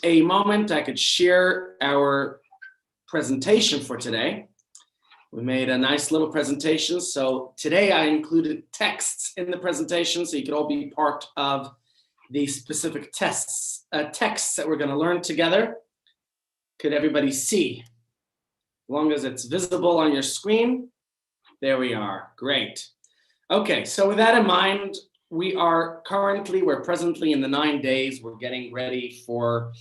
a moment I could share our presentation for today. We made a nice little presentation. So today I included texts in the presentation so you could all be part of the specific texts that we're going to learn together. Could everybody see? As long as it's visible on your screen. There we are. Great. Okay, so with that in mind, we're presently in the 9 days. We're getting ready for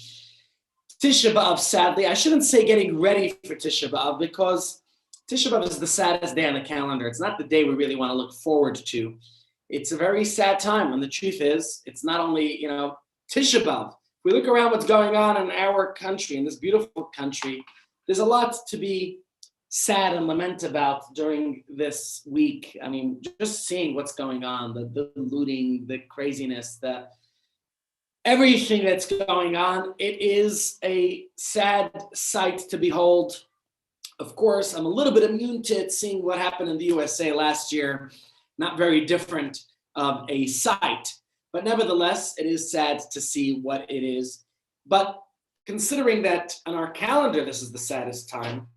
Tisha B'Av, sadly. I shouldn't say getting ready for Tisha B'Av because Tisha B'Av is the saddest day on the calendar. It's not the day we really want to look forward to. It's a very sad time, and the truth is, it's not only, Tisha B'Av. If we look around what's going on in our country, in this beautiful country, there's a lot to be sad and lament about during this week. I mean, just seeing what's going on, the looting, the craziness, everything that's going on, it is a sad sight to behold. Of course, I'm a little bit immune to it, seeing what happened in the USA last year. Not very different of a sight, but nevertheless, it is sad to see what it is. But considering that on our calendar, this is the saddest time,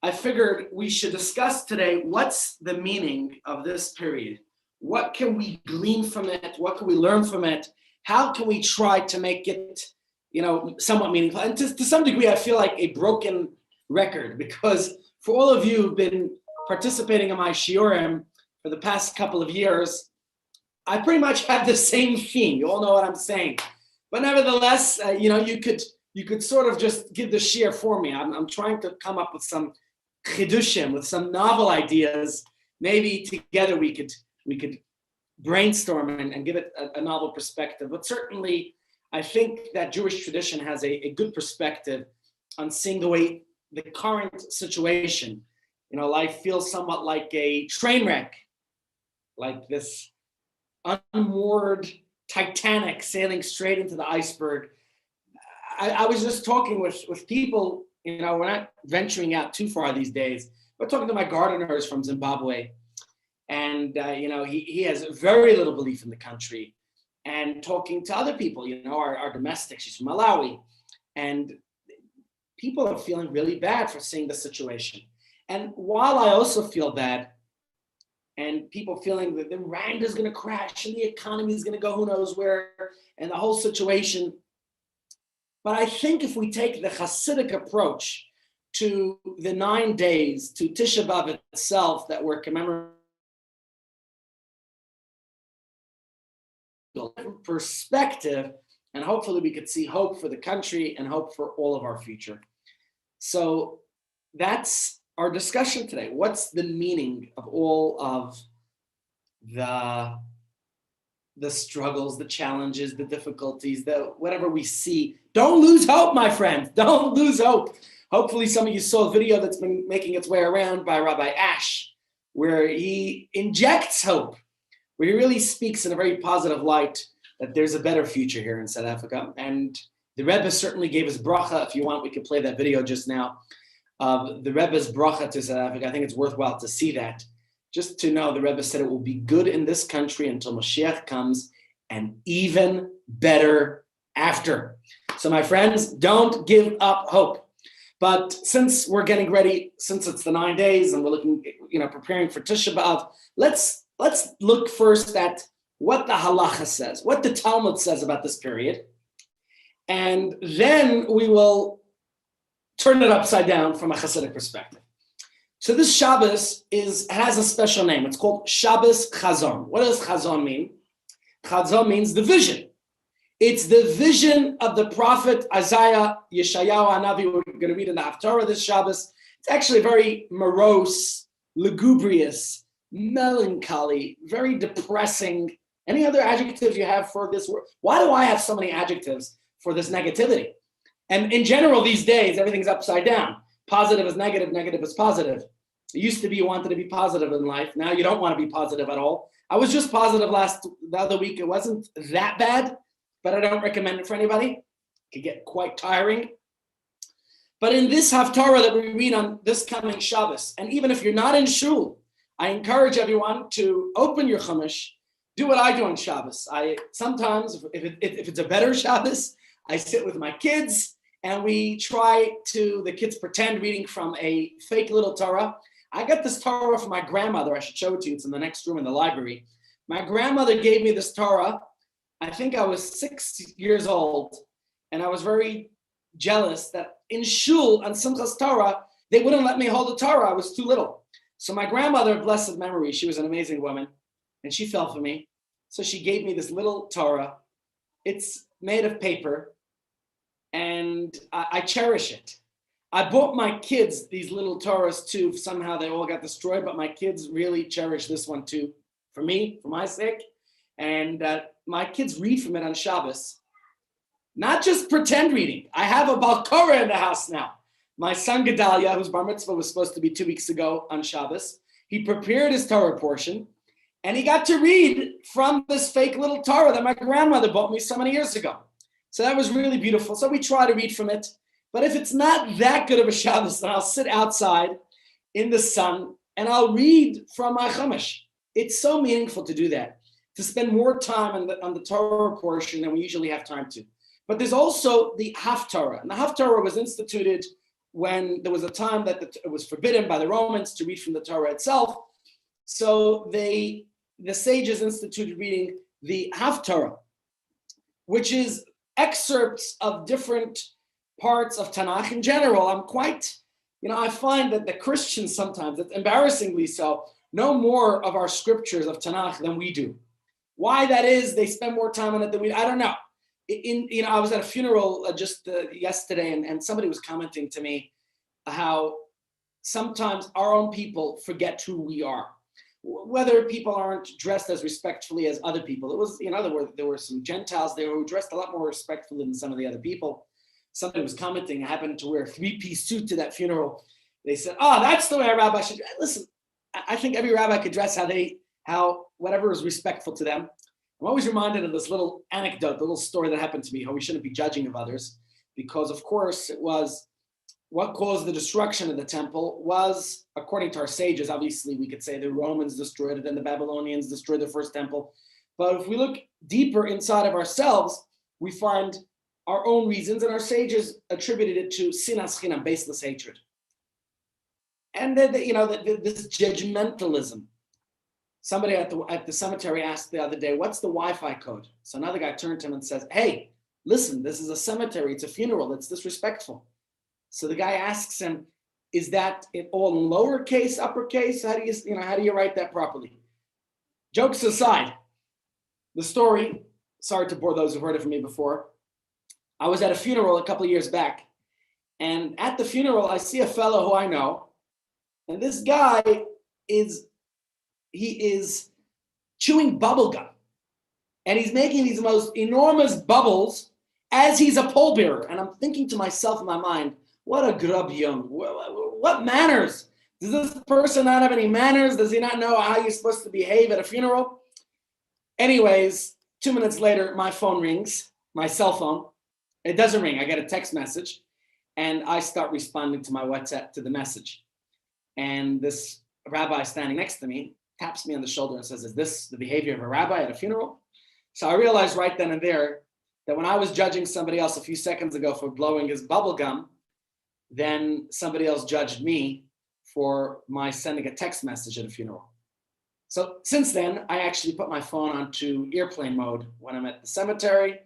I figured we should discuss today what's the meaning of this period. What can we glean from it? What can we learn from it? How can we try to make it, somewhat meaningful? And to some degree, I feel like a broken record because for all of you who've been participating in my shiurim for the past couple of years, I pretty much have the same theme. You all know what I'm saying. But nevertheless, you could sort of just give the shiur for me. I'm trying to come up with some chidushim, with some novel ideas. Maybe together we could brainstorm and give it a novel perspective. But certainly, I think that Jewish tradition has a good perspective on seeing the way the current situation, life feels somewhat like a train wreck, like this unmoored Titanic sailing straight into the iceberg. I was just talking with people, we're not venturing out too far these days. We're talking to my gardeners from Zimbabwe. And, he has very little belief in the country. And talking to other people, our domestics, she's from Malawi. And people are feeling really bad for seeing the situation. And while I also feel bad, and people feeling that the rand is going to crash and the economy is going to go who knows where, and the whole situation. But I think if we take the Hasidic approach to the 9 days, to Tisha B'Av itself that we're commemorating, perspective, and hopefully we could see hope for the country and hope for all of our future. So that's our discussion today. What's the meaning of all of the struggles, the challenges, the difficulties, whatever we see? Don't lose hope, my friend. Don't lose hope. Hopefully some of you saw a video that's been making its way around by Rabbi Ash, where he injects hope, where he really speaks in a very positive light that there's a better future here in South Africa. And the Rebbe certainly gave his bracha. If you want, we can play that video just now of the Rebbe's bracha to South Africa. I think it's worthwhile to see that, just to know the Rebbe said it will be good in this country until Mashiach comes, and even better after. So my friends, don't give up hope. But since we're getting ready, since it's the 9 days and we're looking, preparing for Tisha B'Av, let's look first at what the halacha says, what the Talmud says about this period. And then we will turn it upside down from a Hasidic perspective. So this Shabbos has a special name. It's called Shabbos Chazon. What does Chazon mean? Chazon means the vision. It's the vision of the prophet Isaiah, Yeshayahu Hanavi. We're going to read in the Haftarah this Shabbos. It's actually very morose, lugubrious, melancholy, very depressing. Any other adjectives you have for this word? Why do I have so many adjectives for this negativity? And in general, these days, everything's upside down. Positive is negative, negative is positive. It used to be you wanted to be positive in life. Now you don't want to be positive at all. I was just positive the other week. It wasn't that bad, but I don't recommend it for anybody. It could get quite tiring. But in this Haftarah that we read on this coming Shabbos, and even if you're not in shul, I encourage everyone to open your Chumash, do what I do on Shabbos. I sometimes, if it's a better Shabbos, I sit with my kids and the kids pretend reading from a fake little Torah. I got this Torah from my grandmother. I should show it to you. It's in the next room in the library. My grandmother gave me this Torah. I think I was 6 years old, and I was very jealous that in shul on Simchas Torah, they wouldn't let me hold the Torah. I was too little. So my grandmother, blessed memory, she was an amazing woman, and she fell for me. So she gave me this little Torah. It's made of paper, and I cherish it. I bought my kids these little Torahs too. Somehow they all got destroyed, but my kids really cherish this one too, for me, for my sake. And my kids read from it on Shabbos. Not just pretend reading. I have a Balkora in the house now. My son Gedalia, whose bar mitzvah was supposed to be 2 weeks ago on Shabbos, he prepared his Torah portion, and he got to read from this fake little Torah that my grandmother bought me so many years ago. So that was really beautiful. So we try to read from it. But if it's not that good of a Shabbos, then I'll sit outside in the sun and I'll read from my Chumash. It's so meaningful to do that, to spend more time on the Torah portion than we usually have time to. But there's also the Haftarah. And the Haftarah was instituted when there was a time that it was forbidden by the Romans to read from the Torah itself. So the sages instituted reading the Haftarah, which is excerpts of different parts of Tanakh in general. I find that the Christians sometimes, it's embarrassingly so, know more of our scriptures of Tanakh than we do. Why that is, they spend more time on it than we do, I don't know. I was at a funeral just yesterday, and somebody was commenting to me how sometimes our own people forget who we are. Whether people aren't dressed as respectfully as other people. It was, there were some Gentiles there who dressed a lot more respectfully than some of the other people. Somebody was commenting, I happened to wear a 3-piece suit to that funeral. They said, that's the way a rabbi should. Listen, I think every rabbi could dress how whatever is respectful to them. I'm always reminded of this little anecdote, the little story that happened to me, how we shouldn't be judging of others, because of course it was what caused the destruction of the temple was, according to our sages, obviously we could say the Romans destroyed it and the Babylonians destroyed the first temple. But if we look deeper inside of ourselves, we find our own reasons, and our sages attributed it to sinas chinam, baseless hatred. And then, this judgmentalism. Somebody at the cemetery asked the other day, what's the Wi-Fi code? So another guy turned to him and says, hey, listen, this is a cemetery, it's a funeral, it's disrespectful. So the guy asks him, is that it all in lowercase, uppercase? How do you write that properly? Jokes aside, the story, sorry to bore those who've heard it from me before. I was at a funeral a couple of years back, and at the funeral, I see a fellow who I know, and this guy is chewing bubble gum, and he's making these most enormous bubbles as he's a pallbearer. And I'm thinking to myself in my mind, what a grub young, what manners? Does this person not have any manners? Does he not know how you're supposed to behave at a funeral? Anyways, 2 minutes later, my phone rings, my cell phone. It doesn't ring. I get a text message, and I start responding to my WhatsApp to the message. And this rabbi standing next to me taps me on the shoulder and says, is this the behavior of a rabbi at a funeral? So I realized right then and there that when I was judging somebody else a few seconds ago for blowing his bubble gum, then somebody else judged me for my sending a text message at a funeral. So since then, I actually put my phone onto airplane mode when I'm at the cemetery,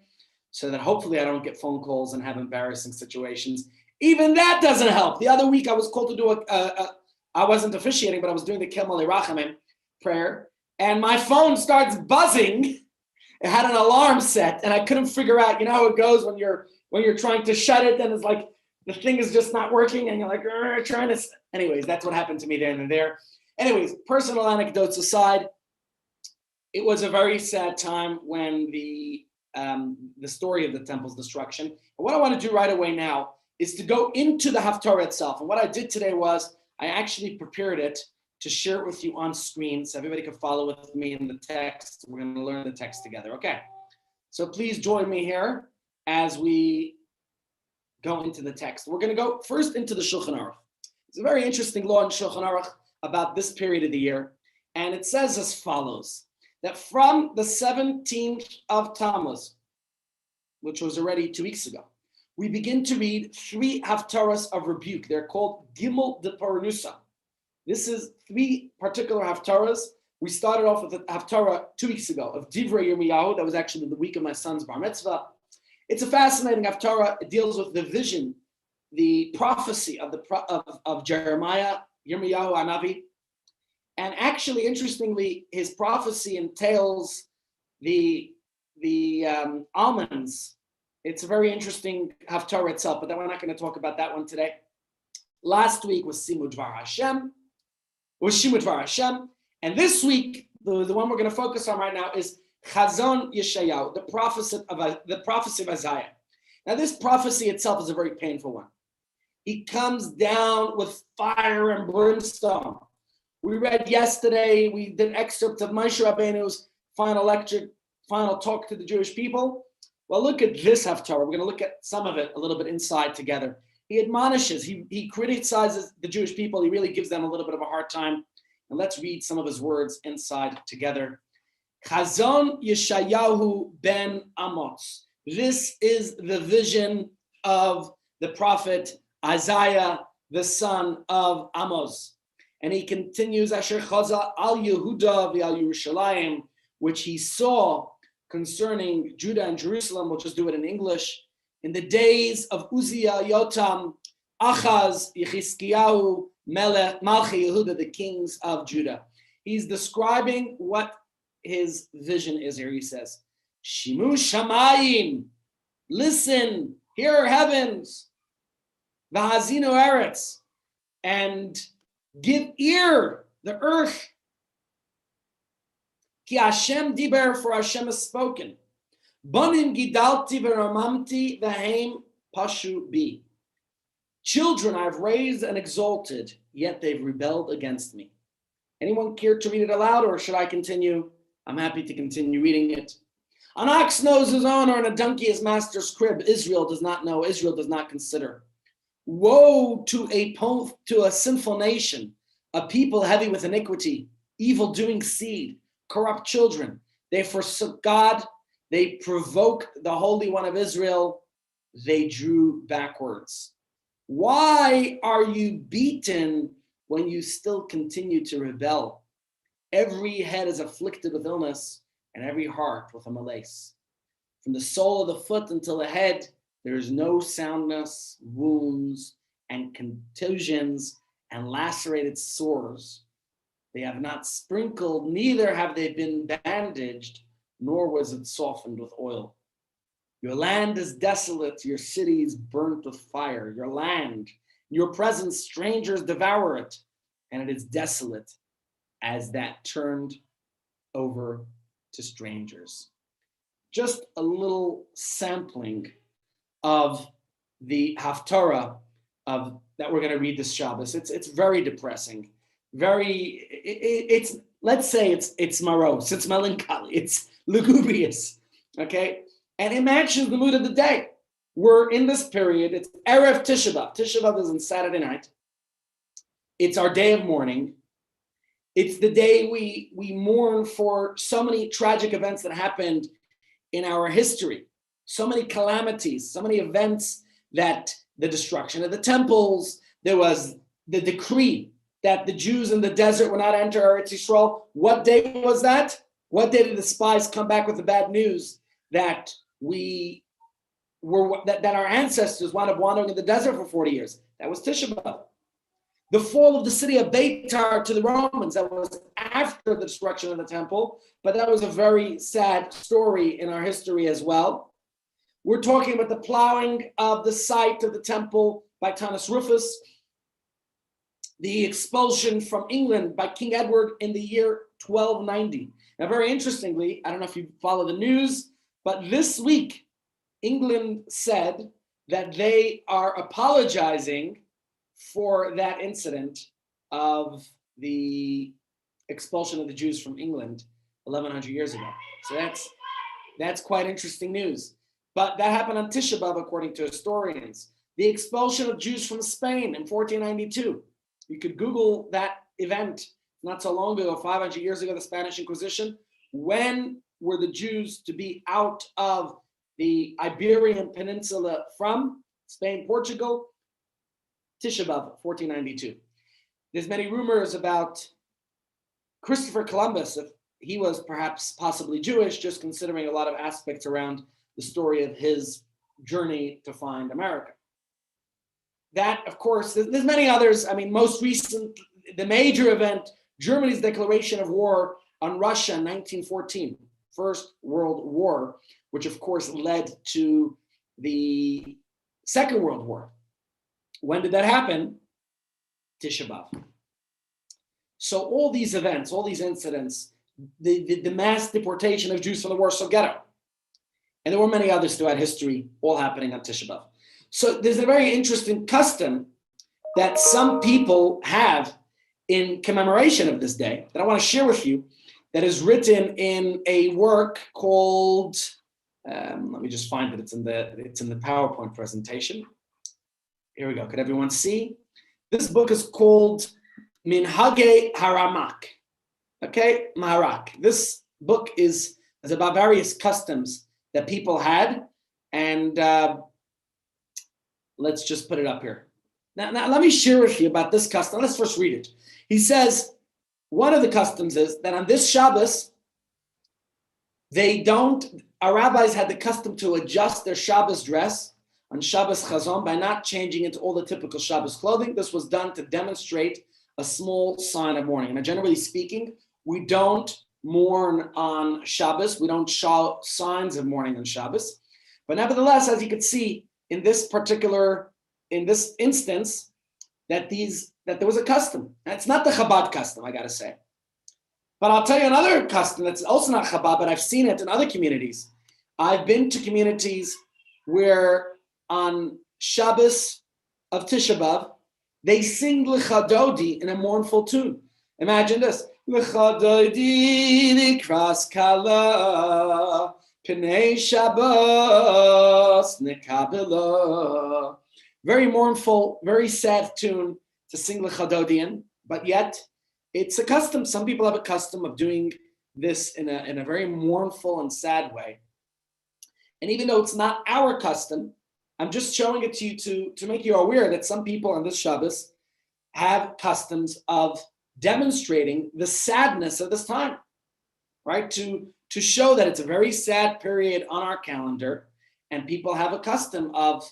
so that hopefully I don't get phone calls and have embarrassing situations. Even that doesn't help. The other week I was called to do I wasn't officiating, but I was doing the Kievman Rachamim prayer, and my phone starts buzzing. It had an alarm set, and I couldn't figure out, how it goes when you're trying to shut it, and it's like the thing is just not working, and you're like trying to. Anyways, that's what happened to me there and there. Anyways, personal anecdotes aside, it was a very sad time when the story of the temple's destruction. And what I want to do right away now is to go into the Haftarah itself. And what I did today was I actually prepared it to share it with you on screen so everybody can follow with me in the text. We're going to learn the text together. Okay. So please join me here as we go into the text. We're going to go first into the Shulchan Aruch. It's a very interesting law in Shulchan Aruch about this period of the year. And it says as follows, that from the 17th of Tammuz which was already 2 weeks ago, we begin to read 3 haftarahs of rebuke. They're called Gimel de Paranusa. This is 3 particular haftarahs. We started off with the haftarah 2 weeks ago of Divrei Yirmiyahu. That was actually the week of my son's bar mitzvah. It's a fascinating haftarah. It deals with the vision, the prophecy of Jeremiah, Yirmiyahu Hanavi. And actually, interestingly, his prophecy entails the almonds. It's a very interesting haftarah itself, but we're not going to talk about that one today. Last week was Shimud Dvar Hashem, and this week, the one we're going to focus on right now is Chazon Yeshayahu, the prophecy of Isaiah. Now, this prophecy itself is a very painful one. He comes down with fire and brimstone. We read yesterday, we did an excerpt of Moshe Rabbeinu's final talk to the Jewish people. Well, look at this haftarah. We're going to look at some of it a little bit inside together. He admonishes, he criticizes the Jewish people. He really gives them a little bit of a hard time. And let's read some of his words inside together. Chazon Yeshayahu ben Amos. This is the vision of the prophet Isaiah, the son of Amos. And he continues, Asher Chaza al Yehuda v'al Yerushalayim, which he saw concerning Judah and Jerusalem. We'll just do it in English. In the days of Uzziah, Yotam, Achaz, Yechizkiyahu, Malchi Yehuda, the kings of Judah. He's describing what his vision is here. He says, Shimu Shamayim, listen, here are heavens, V'hazinu Eretz, and give ear, the earth. Ki Hashem diber, for Hashem has spoken. Banim gidalti v'ramamti v'heim pashu bi. Children I have raised and exalted, yet they've rebelled against me. Anyone care to read it aloud, or should I continue? I'm happy to continue reading it. An ox knows his owner, and a donkey his master's crib. Israel does not know, Israel does not consider. Woe to a sinful nation, a people heavy with iniquity, evil-doing seed, corrupt children. They forsook God, they provoked the Holy One of Israel, they drew backwards. Why are you beaten when you still continue to rebel? Every head is afflicted with illness, and every heart with a malaise. From the sole of the foot until the head, there is no soundness, wounds, and contusions, and lacerated sores. They have not sprinkled, neither have they been bandaged, nor was it softened with oil. Your land is desolate, your cities burnt with fire. Your land, your presence, strangers devour it, and it is desolate as that turned over to strangers. Just a little sampling of the haftarah of that we're going to read this Shabbos. It's very depressing. Let's say it's morose, it's melancholy, it's lugubrious, okay? And it matches the mood of the day. We're in this period, it's Erev Tisha B'Av. Tisha B'Av is on Saturday night. It's our day of mourning. It's the day we mourn for so many tragic events that happened in our history, so many calamities, so many events, that the destruction of the temples, there was the decree that the Jews in the desert would not enter Eretz Yisrael. What day was that? What day did the spies come back with the bad news that that our ancestors wound up wandering in the desert for 40 years? That was Tisha B'Av. The fall of the city of Beitar to the Romans, that was after the destruction of the temple, but that was a very sad story in our history as well. We're talking about the plowing of the site of the temple by Tanis Rufus, the expulsion from England by King Edward in the year 1290. Now, very interestingly, I don't know if you follow the news, but this week, England said that they are apologizing for that incident of the expulsion of the Jews from England 1,100 years ago. So that's quite interesting news. But that happened on Tisha B'Av, according to historians. The expulsion of Jews from Spain in 1492. You could Google that event not so long ago, 500 years ago, the Spanish Inquisition. When were the Jews to be out of the Iberian Peninsula from Spain, Portugal, Tisha B'Av, 1492. There's many rumors about Christopher Columbus, if he was perhaps possibly Jewish, just considering a lot of aspects around the story of his journey to find America. That, of course, there's many others. I mean, most recent, the major event, Germany's declaration of war on Russia in 1914, First World War, which of course led to the Second World War. When did that happen? Tisha B'Av. So all these events, all these incidents, the mass deportation of Jews from the Warsaw Ghetto, and there were many others throughout history, all happening on Tisha B'Av. So there's a very interesting custom that some people have in commemoration of this day that I want to share with you, that is written in a work called, let me just find it, it's in the PowerPoint presentation. Here we go, could everyone see? This book is called Minhage Haramak, okay, Maharak. This book is about various customs that people had, and let's just put it up here. Now let me share with you about this custom. Let's first read it. He says, one of the customs is that on this Shabbos, our rabbis had the custom to adjust their Shabbos dress on Shabbos Chazon by not changing into all the typical Shabbos clothing. This was done to demonstrate a small sign of mourning. And generally speaking, we don't mourn on Shabbos. We don't show signs of mourning on Shabbos. But nevertheless, as you can see in this instance, that there was a custom. And it's not the Chabad custom, I gotta say. But I'll tell you another custom that's also not Chabad, but I've seen it in other communities. I've been to communities where on Shabbos of Tisha B'Av, they sing L'chadodi in a mournful tune. Imagine this. L'chadodi nikras kala, Pnei Shabbos nekabela. Very mournful, very sad tune to sing L'chadodi in, but yet it's a custom. Some people have a custom of doing this in a very mournful and sad way. And even though it's not our custom, I'm just showing it to you to make you aware that some people on this Shabbos have customs of demonstrating the sadness of this time, right? To show that it's a very sad period on our calendar, and people have a custom of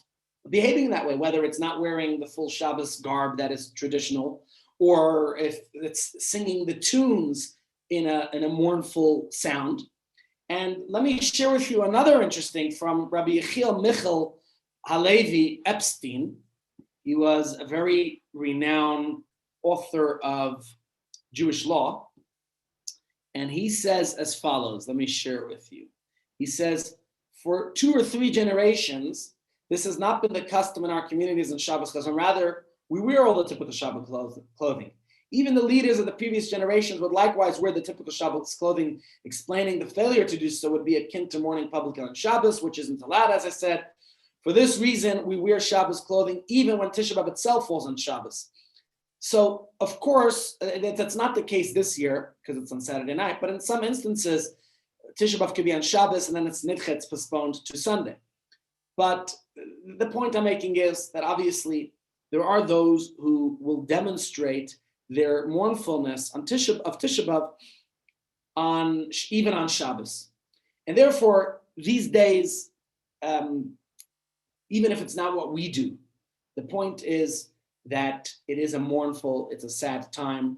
behaving that way, whether it's not wearing the full Shabbos garb that is traditional, or if it's singing the tunes in a mournful sound. And let me share with you another interesting from Rabbi Yechiel Michal Halevi Epstein. He was a very renowned author of Jewish law. And he says as follows, let me share it with you. He says, for 2 or 3 generations, this has not been the custom in our communities in Shabbos Chazon. Rather, we wear all the typical Shabbos clothing. Even the leaders of the previous generations would likewise wear the typical Shabbos clothing. Explaining the failure to do so would be akin to mourning publicly on Shabbos, which isn't allowed, as I said. For this reason, we wear Shabbos clothing even when Tisha B'Av itself falls on Shabbos. So, of course, that's not the case this year because it's on Saturday night, but in some instances, Tisha B'Av could be on Shabbos and then it's Nidchet, postponed to Sunday. But the point I'm making is that obviously there are those who will demonstrate their mournfulness of Tisha B'Av even on Shabbos. And therefore, these days, even if it's not what we do, the point is that it is it's a sad time.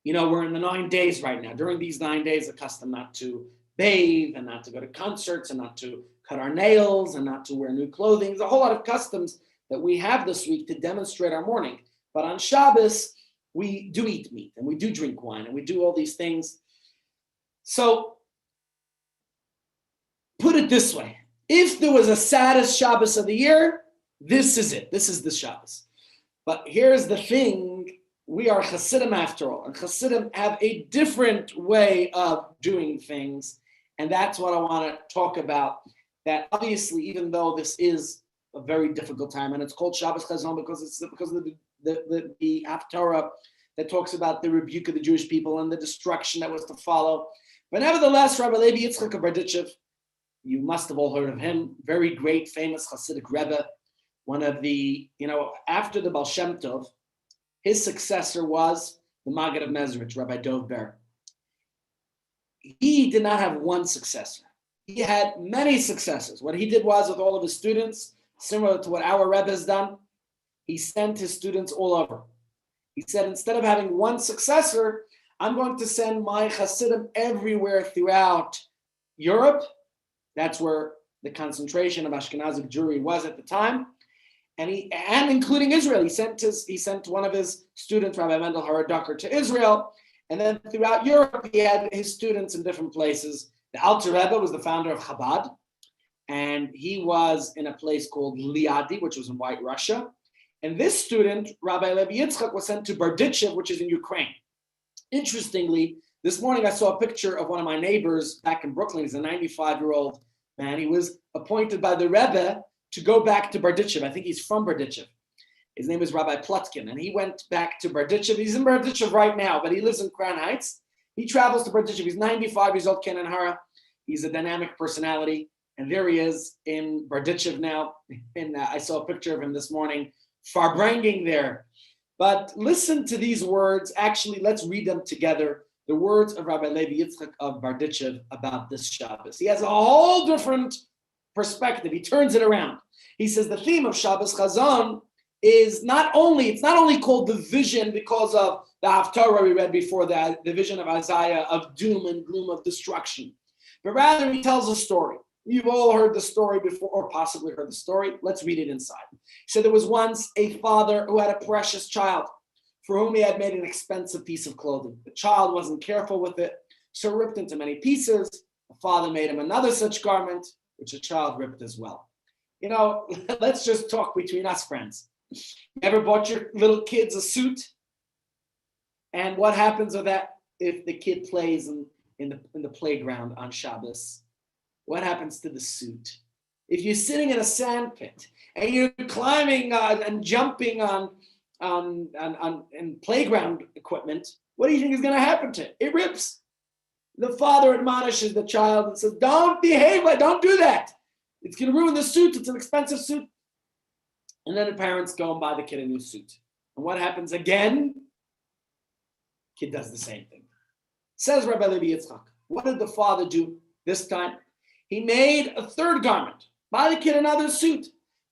You know, we're in the 9 days right now. During these 9 days, a custom not to bathe and not to go to concerts and not to cut our nails and not to wear new clothing. There's a whole lot of customs that we have this week to demonstrate our mourning. But on Shabbos, we do eat meat and we do drink wine and we do all these things. So put it this way. If there was a saddest Shabbos of the year, this is it. This is the Shabbos. But here's the thing. We are Hasidim after all. And Hasidim have a different way of doing things. And that's what I want to talk about. That obviously, even though this is a very difficult time, and it's called Shabbos Chazon because of the Torah that talks about the rebuke of the Jewish people and the destruction that was to follow. But nevertheless, Rabbi Levi Yitzchak of Berditchev, You must have all heard of him. Very great, famous Hasidic Rebbe. One of the, after the Baal Shem Tov, his successor was the Maggid of Mezrich, Rabbi Dov Ber. He did not have one successor. He had many successors. What he did was, with all of his students, similar to what our Rebbe has done, he sent his students all over. He said, instead of having one successor, I'm going to send my Hasidim everywhere throughout Europe. That's where the concentration of Ashkenazic Jewry was at the time. And including Israel. He sent one of his students, Rabbi Mendel Haraducker, to Israel. And then throughout Europe, he had his students in different places. The Alter Rebbe was the founder of Chabad. And he was in a place called Liadi, which was in White Russia. And this student, Rabbi Levi Yitzchak, was sent to Berdichev, which is in Ukraine. Interestingly, this morning I saw a picture of one of my neighbors back in Brooklyn. He's a 95-year-old man. He was appointed by the Rebbe to go back to Berdichev. I think he's from Berdichev. His name is Rabbi Plotkin, and he went back to Berdichev. He's in Berdichev right now, but he lives in Crown Heights. He travels to Berdichev. He's 95 years old, Ken and Hara. He's a dynamic personality, and there he is in Berdichev now. And I saw a picture of him this morning, farbranging there. But listen to these words. Actually, let's read them together. The words of Rabbi Levi Yitzchak of Berdichev about this Shabbos. He has a whole different perspective. He turns it around. He says the theme of Shabbos Chazon is it's not only called the vision because of the Haftarah we read before, the vision of Isaiah of doom and gloom of destruction, but rather he tells a story. You've all heard the story before, or possibly heard the story. Let's read it inside. So there was once a father who had a precious child for whom he had made an expensive piece of clothing. The child wasn't careful with it, so ripped into many pieces. The father made him another such garment, which the child ripped as well. Let's just talk between us, friends. You ever bought your little kids a suit? And what happens with that if the kid plays in the playground on Shabbos? What happens to the suit? If you're sitting in a sand pit and you're climbing and jumping on playground equipment, what do you think is going to happen to it? It rips. The father admonishes the child and says, don't behave, don't do that. It's going to ruin the suit. It's an expensive suit. And then the parents go and buy the kid a new suit. And what happens again? Kid does the same thing. Says Rabbi Levi Yitzchak, what did the father do this time? He made a third garment. Buy the kid another suit.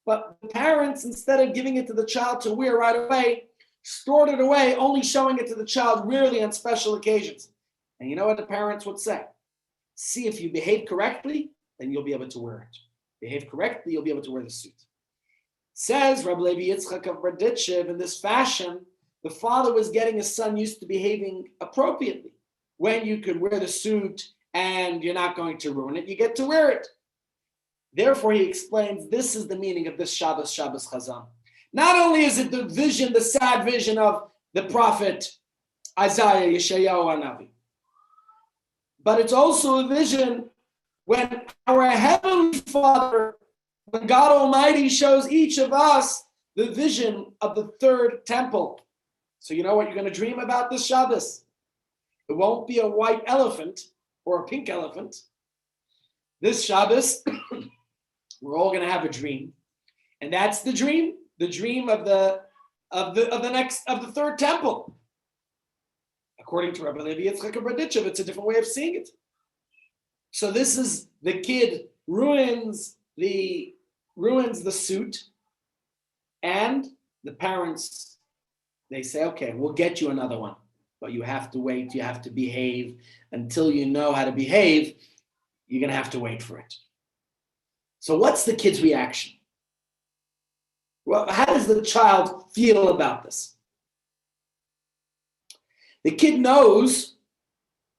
But the parents, instead of giving it to the child to wear right away, stored it away, only showing it to the child rarely on special occasions. And you know what the parents would say? See, if you behave correctly, then you'll be able to wear it. Behave correctly, you'll be able to wear the suit. Says Rabbi Levi Yitzchak of Berdichev, in this fashion, the father was getting his son used to behaving appropriately. When you could wear the suit and you're not going to ruin it, you get to wear it. Therefore, he explains, this is the meaning of this Shabbos Chazan. Not only is it the vision, the sad vision of the prophet Isaiah, Yeshayahu Hanavi, but it's also a vision when our Heavenly Father, when God Almighty shows each of us the vision of the third temple. So you know what you're going to dream about this Shabbos? It won't be a white elephant or a pink elephant. This Shabbos, we're all going to have a dream. And that's the dream of the third temple. According to Rabbi Levi Yitzchak of Berdichev, it's a different way of seeing it. So this is the kid ruins the suit, and the parents, they say, okay, we'll get you another one, but you have to wait, you have to behave. Until you know how to behave, you're going to have to wait for it. So what's the kid's reaction? Well, how does the child feel about this? The kid knows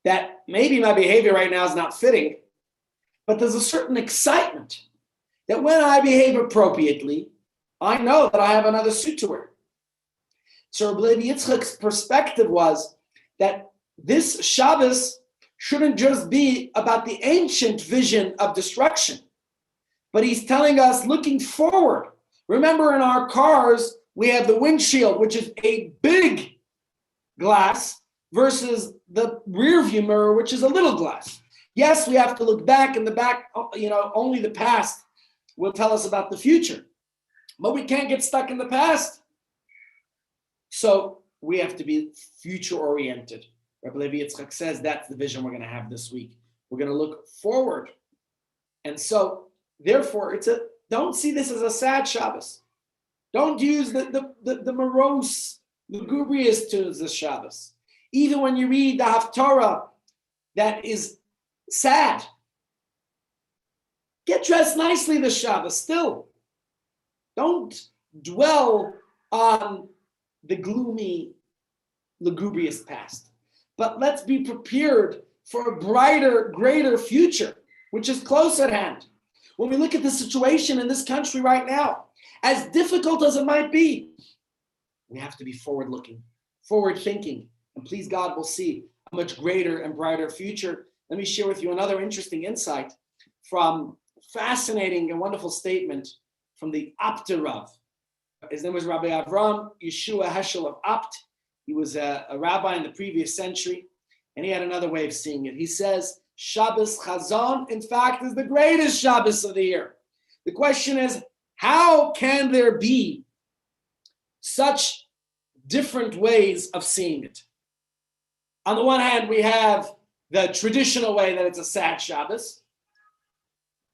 that maybe my behavior right now is not fitting, but there's a certain excitement that when I behave appropriately, I know that I have another suit to wear. So Rabbi Levi Yitzchak's perspective was that this Shabbos shouldn't just be about the ancient vision of destruction, but he's telling us looking forward. Remember, in our cars, we have the windshield, which is a big glass, versus the rear view mirror, which is a little glass. Yes, we have to look back, and only the past will tell us about the future. But we can't get stuck in the past. So we have to be future-oriented. Rabbi Levi Yitzchak says that's the vision we're going to have this week. We're going to look forward. And so, therefore, don't see this as a sad Shabbos. Don't use the morose, lugubrious tunes this Shabbos. Even when you read the Haftarah that is sad, get dressed nicely this Shabbos still. Don't dwell on the gloomy, lugubrious past. But let's be prepared for a brighter, greater future, which is close at hand. When we look at the situation in this country right now, as difficult as it might be, we have to be forward-looking, forward-thinking, and please God, we'll see a much greater and brighter future. Let me share with you another interesting insight from fascinating and wonderful statement from the Apter Rav. His name was Rabbi Avram Yeshua Heschel of Apt. He was a rabbi in the previous century, and he had another way of seeing it. He says, Shabbos Chazon, in fact, is the greatest Shabbos of the year. The question is, how can there be such different ways of seeing it? On the one hand, we have the traditional way that it's a sad Shabbos,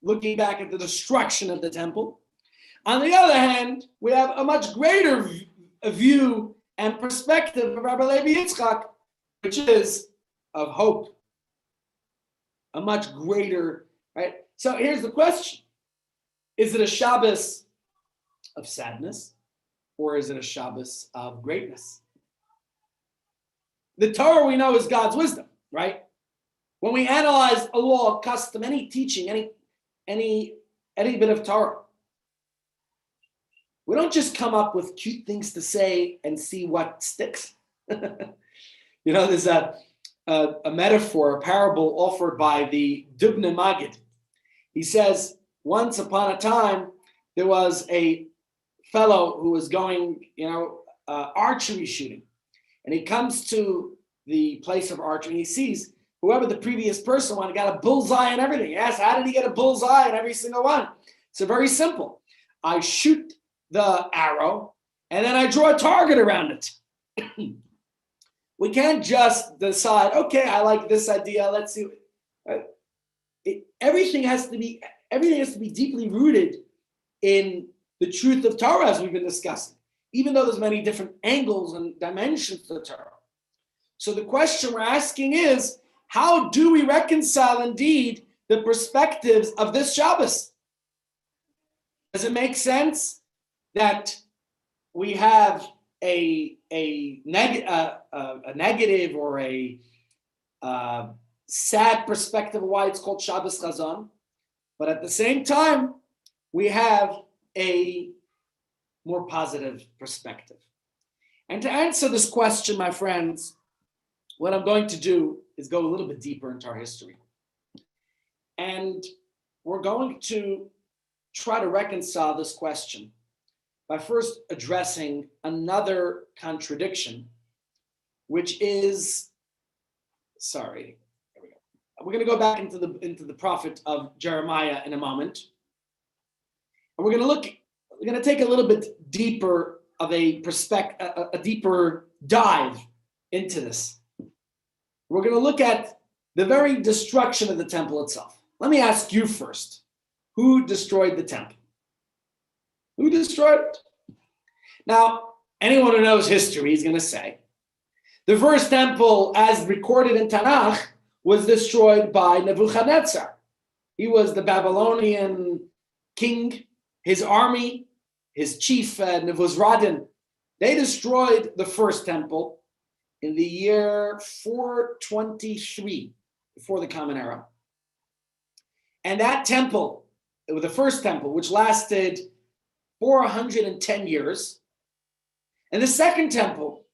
looking back at the destruction of the temple. On the other hand, we have a much greater view and perspective of Rabbi Levi Yitzchak, which is of hope. A much greater, right? So here's the question. Is it a Shabbos of sadness, or is it a Shabbos of greatness? The Torah we know is God's wisdom, right? When we analyze a law, a custom, any teaching, any bit of Torah, we don't just come up with cute things to say and see what sticks. There's a metaphor, a parable offered by the Dubna Magid. He says, once upon a time, there was a fellow who was going, archery shooting. And he comes to the place of archery and he sees whoever the previous person wanted got a bullseye and everything. He asks, how did he get a bullseye in every single one? So very simple. I shoot the arrow and then I draw a target around it. We can't just decide, okay, I like this idea, let's see. Everything has to be deeply rooted in the truth of Torah, as we've been discussing, even though there's many different angles and dimensions to the Torah. So the question we're asking is, how do we reconcile indeed the perspectives of this Shabbos? Does it make sense that we have a negative or a sad perspective of why it's called Shabbos Chazon, but at the same time, we have a more positive perspective? And to answer this question, my friends, what I'm going to do is go a little bit deeper into our history. And we're going to try to reconcile this question by first addressing another contradiction, which is, here we go. We're going to go back into the prophet of Jeremiah in a moment. And we're going to take a little bit deeper of a deeper dive into this. We're going to look at the very destruction of the temple itself. Let me ask you first, who destroyed the temple? Who destroyed it? Now, anyone who knows history is going to say, the first temple, as recorded in Tanakh, was destroyed by Nebuchadnezzar. He was the Babylonian king, his army, his chief, Nebuzaradan. They destroyed the first temple in the year 423, before the Common Era. And that temple, it was the first temple, which lasted 410 years. And the second temple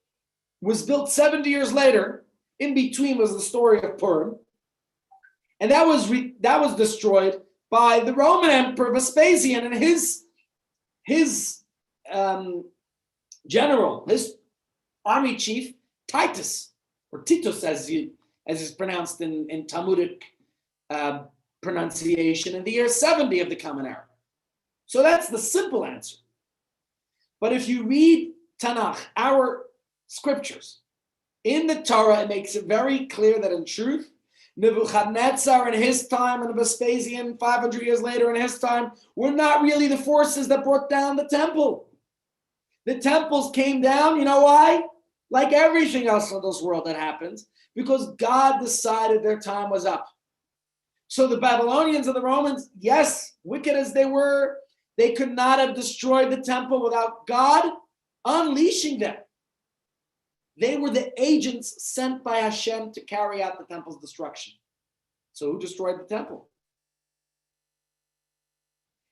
was built 70 years later. In between was the story of Purim. And that was destroyed by the Roman Emperor Vespasian and his general, his army chief, Titus, or Titus as is pronounced in Talmudic pronunciation in the year 70 of the Common Era. So that's the simple answer. But if you read Tanakh, our scriptures, in the Torah, it makes it very clear that in truth, Nebuchadnezzar in his time and Vespasian 500 years later in his time were not really the forces that brought down the temple. The temples came down, you know why? Like everything else in this world that happens, because God decided their time was up. So the Babylonians and the Romans, yes, wicked as they were, they could not have destroyed the temple without God unleashing them. They were the agents sent by Hashem to carry out the temple's destruction. So who destroyed the temple?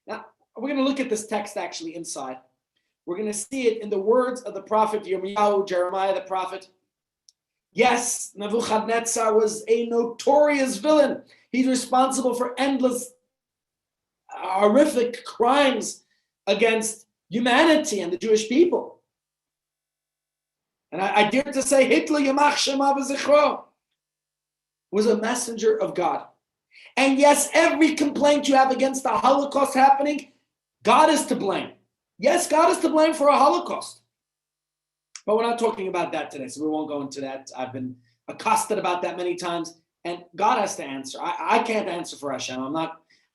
Now, we're going to look at this text actually inside. We're going to see it in the words of the prophet Yirmiyahu, Jeremiah the prophet. Yes, Nebuchadnezzar was a notorious villain. He's responsible for endless, horrific crimes against humanity and the Jewish people. And I dare to say Hitler Yamach Shema V'Zichro was a messenger of God. And yes, every complaint you have against the Holocaust happening, God is to blame. Yes, God is to blame for a Holocaust. But we're not talking about that today, so we won't go into that. I've been accosted about that many times, and God has to answer. I can't answer for Hashem. I'm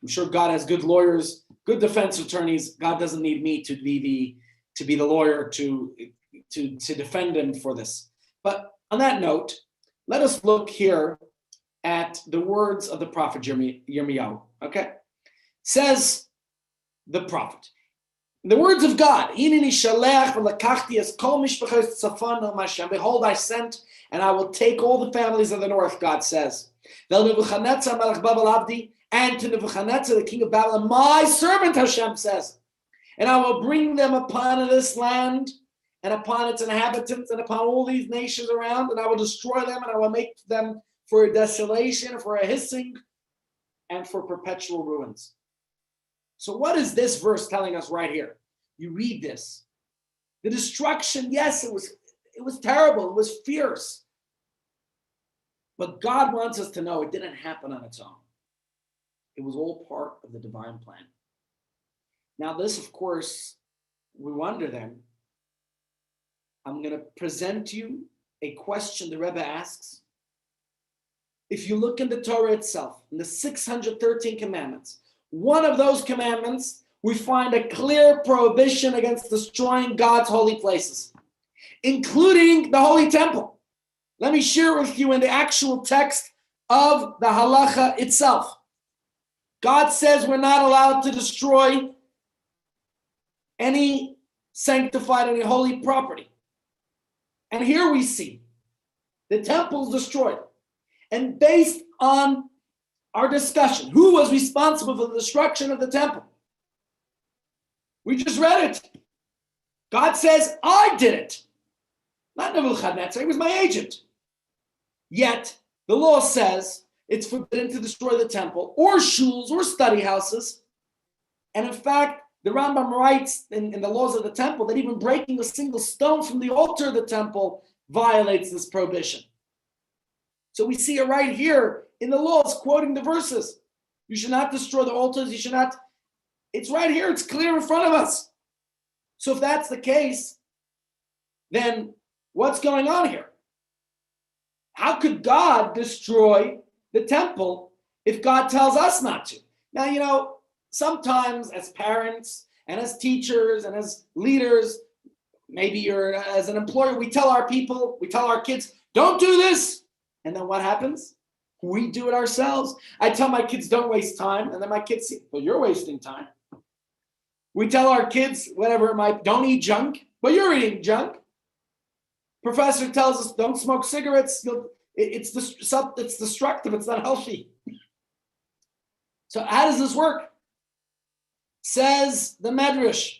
sure God has good lawyers, good defense attorneys. God doesn't need me to be the lawyer to defend him for this. But on that note, let us look here at the words of the prophet Yirmiyahu. Okay? Says the prophet, the words of God, behold, I sent, and I will take all the families of the north, God says. And to Nebuchadnezzar, the king of Babylon, my servant, Hashem says, and I will bring them upon this land and upon its inhabitants and upon all these nations around, and I will destroy them, and I will make them for a desolation, for a hissing, and for perpetual ruins. So what is this verse telling us right here? You read this. The destruction, yes, it was terrible. It was fierce. But God wants us to know it didn't happen on its own. It was all part of the divine plan. Now this, of course, we wonder then, I'm going to present to you a question the Rebbe asks. If you look in the Torah itself, in the 613 commandments, one of those commandments, we find a clear prohibition against destroying God's holy places, including the Holy Temple. Let me share with you in the actual text of the halacha itself. God says we're not allowed to destroy any sanctified, any holy property. And here we see the temple's destroyed. And based on our discussion, who was responsible for the destruction of the temple? We just read it. God says, I did it. Not Nebuchadnezzar, he was my agent. Yet, the law says it's forbidden to destroy the temple or shuls or study houses. And in fact, the Rambam writes in the laws of the temple that even breaking a single stone from the altar of the temple violates this prohibition. So we see it right here in the laws, quoting the verses. You should not destroy the altars, you should not. It's right here, it's clear in front of us. So if that's the case, then what's going on here? How could God destroy the temple if God tells us not to? Now, sometimes as parents and as teachers and as leaders, maybe you're as an employer, we tell our kids, don't do this. And then what happens? We do it ourselves. I tell my kids, don't waste time. And then my kids say, well, you're wasting time. We tell our kids, whatever it might, don't eat junk. Well, you're eating junk. Professor tells us, don't smoke cigarettes. It's destructive. It's not healthy. So how does this work? Says the Medrash,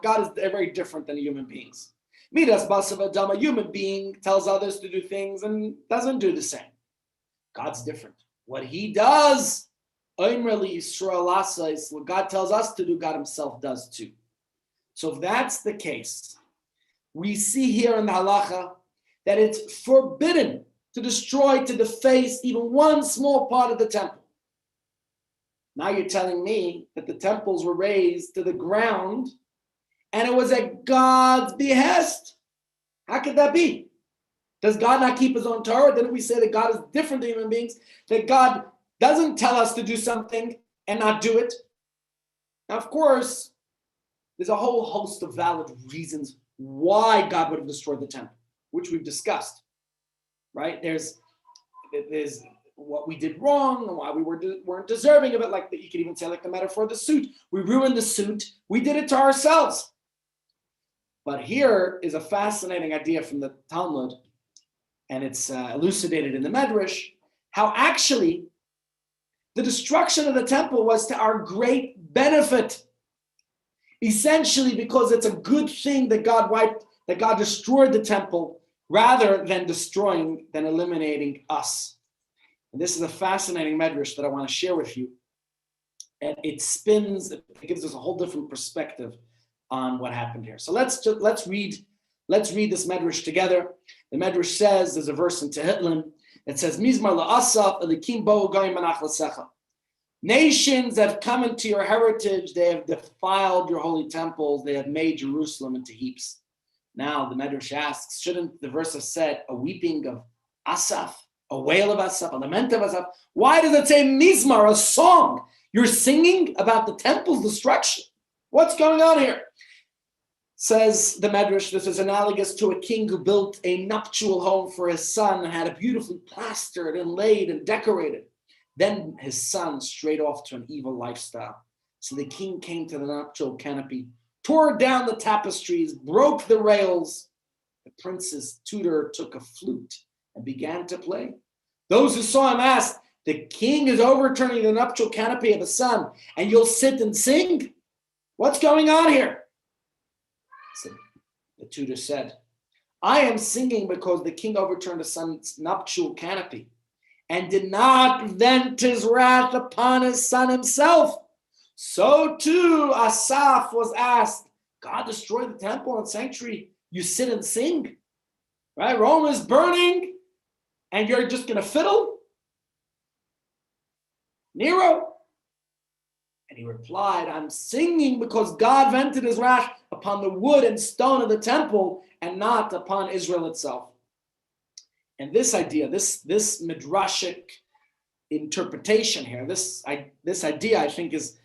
God is very different than human beings. Midas basav adam, a human being tells others to do things and doesn't do the same. God's different. What he does, what God tells us to do, God himself does too. So if that's the case, we see here in the halacha that it's forbidden to destroy, to deface even one small part of the temple. Now you're telling me that the temples were raised to the ground and it was at God's behest. How could that be? Does God not keep his own Torah? Didn't we say that God is different than human beings? That God doesn't tell us to do something and not do it? Now, of course, there's a whole host of valid reasons why God would have destroyed the temple, which we've discussed, right? There's what we did wrong and why we weren't deserving of it. Like you could even say, like the metaphor of the suit. We ruined the suit. We did it to ourselves. But here is a fascinating idea from the Talmud, and it's elucidated in the Medrash, how actually the destruction of the temple was to our great benefit. Essentially, because it's a good thing that God destroyed the temple rather than eliminating us. And this is a fascinating Medrash that I want to share with you. And it gives us a whole different perspective on what happened here. So let's read this Medrash together. The Medrash says, there's a verse in Tehillim that says, Mizmar la'asaf elikim bo goyim manach l'secha. Nations have come into your heritage, they have defiled your holy temples, they have made Jerusalem into heaps. Now the Medrash asks, shouldn't the verse have said a weeping of Asaph, a wail of Asaph, a lament of Asaph? Why does it say Mizmar, a song? You're singing about the temple's destruction. What's going on here? Says the Medrash, this is analogous to a king who built a nuptial home for his son and had it beautifully plastered and laid and decorated. Then his son strayed off to an evil lifestyle. So the king came to the nuptial canopy, tore down the tapestries, broke the rails. The prince's tutor took a flute and began to play. Those who saw him asked, the king is overturning the nuptial canopy of his son, and you'll sit and sing? What's going on here? So the tutor said, I am singing because the king overturned his son's nuptial canopy and did not vent his wrath upon his son himself. So too Asaph was asked, God destroyed the temple and sanctuary, you sit and sing? Right? Rome is burning and you're just going to fiddle? Nero? And he replied, I'm singing because God vented his wrath upon the wood and stone of the temple and not upon Israel itself. And this idea, this midrashic interpretation here, this idea, I think, is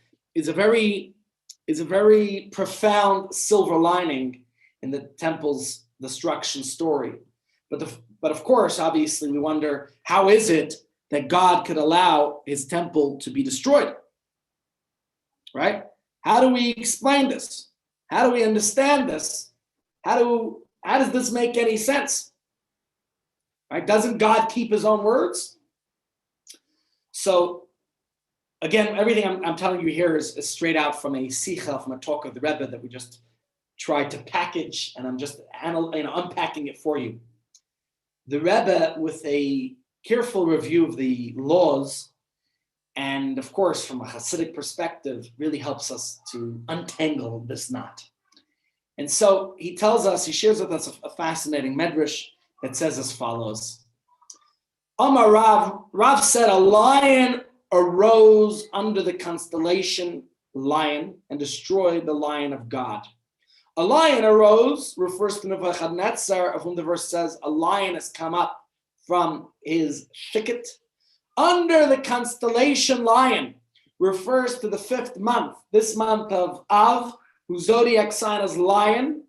a very profound silver lining in the temple's destruction story. But of course, obviously, we wonder, how is it that God could allow his temple to be destroyed? Right? How do we explain this? How do we understand this? How does this make any sense? Right? Doesn't God keep his own words? So, again, everything I'm telling you here is straight out from a sicha, from a talk of the Rebbe that we just tried to package, and I'm just unpacking it for you. The Rebbe, with a careful review of the laws, and of course, from a Hasidic perspective, really helps us to untangle this knot. And so he shares with us a fascinating medrash that says as follows. Amar Rav said, a lion arose under the constellation Lion and destroyed the lion of God. A lion arose refers to Nebuchadnezzar, of whom the verse says, a lion has come up from his thicket. Under the constellation Lion refers to the 5th month, this month of Av, whose zodiac sign is Lion,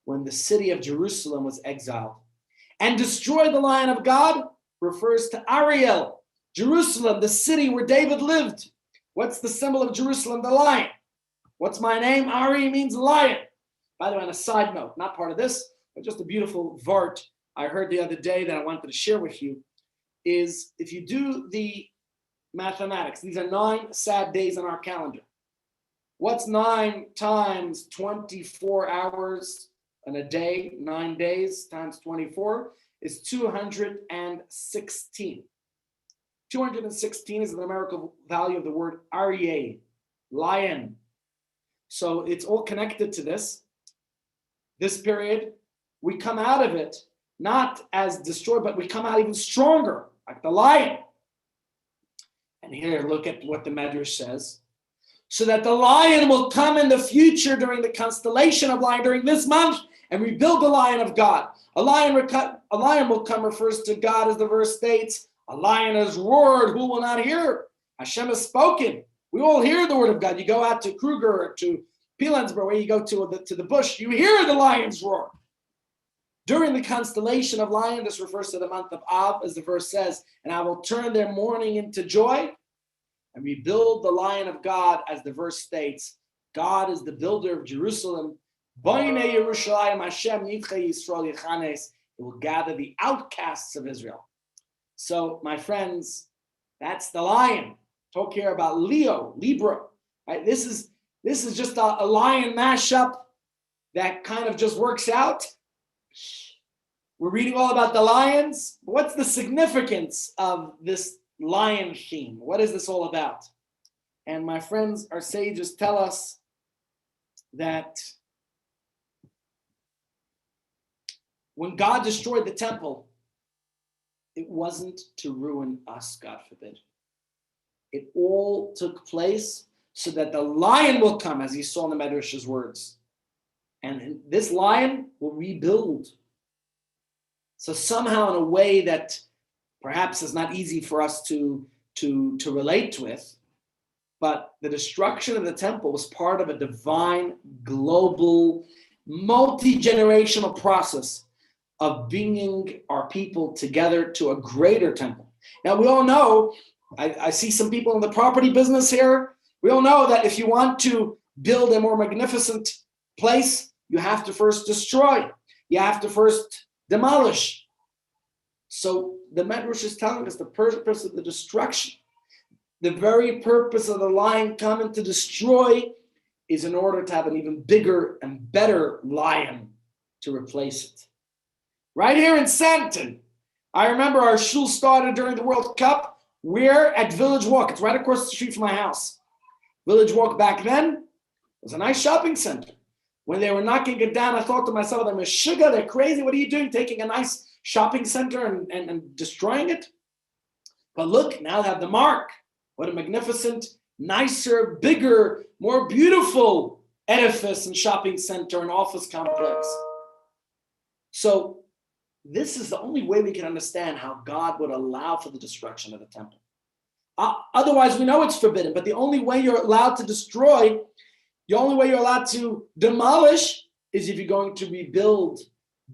when the city of Jerusalem was exiled. And destroy the Lion of God refers to Ariel, Jerusalem, the city where David lived. What's the symbol of Jerusalem? The lion. What's my name? Ari means lion. By the way, on a side note, not part of this, but just a beautiful vart I heard the other day that I wanted to share with you, is if you do the mathematics, these are 9 sad days on our calendar. What's 9 times 24 hours in a day? 9 days times 24 is 216. 216 is the numerical value of the word aryeh, lion. So it's all connected to this period. We come out of it not as destroyed, but we come out even stronger, like the lion. And here, look at what the Medrash says. So that the lion will come in the future during the constellation of lion during this month and rebuild the lion of God. A lion will come refers to God, as the verse states. A lion has roared, who will not hear? Hashem has spoken. We all hear the word of God. You go out to Kruger or to Pilansburg, where you go to the bush, you hear the lion's roar. During the constellation of lion, this refers to the month of Av, as the verse says, and I will turn their mourning into joy and rebuild the lion of God, as the verse states. God is the builder of Jerusalem. It will gather the outcasts of Israel. So, my friends, that's the lion. Talk here about Libra. Right? This is just a lion mashup that kind of just works out. We're reading all about the lions. What's the significance of this lion theme? What is this all about? And my friends, our sages tell us that when God destroyed the temple, it wasn't to ruin us, God forbid. It all took place so that the lion will come, as he saw in the Medrash's words. And this lion will rebuild. So somehow, in a way that perhaps is not easy for us to relate with, but the destruction of the temple was part of a divine, global, multi-generational process of bringing our people together to a greater temple. Now, we all know, I see some people in the property business here. We all know that if you want to build a more magnificent place, you have to first destroy. You have to first demolish. So the Medrash is telling us the purpose of the destruction, the very purpose of the lion coming to destroy, is in order to have an even bigger and better lion to replace it. Right here in Santon, I remember our shul started during the World Cup. We're at Village Walk. It's right across the street from my house. Village Walk back then was a nice shopping center. When they were knocking it down, I thought to myself, they're sugar, they're crazy. What are you doing, taking a nice shopping center and destroying it? But look, now they have the mark. What a magnificent, nicer, bigger, more beautiful edifice and shopping center and office complex. So this is the only way we can understand how God would allow for the destruction of the temple. Otherwise, we know it's forbidden, but the only way you're allowed to destroy, the only way you're allowed to demolish, is if you're going to rebuild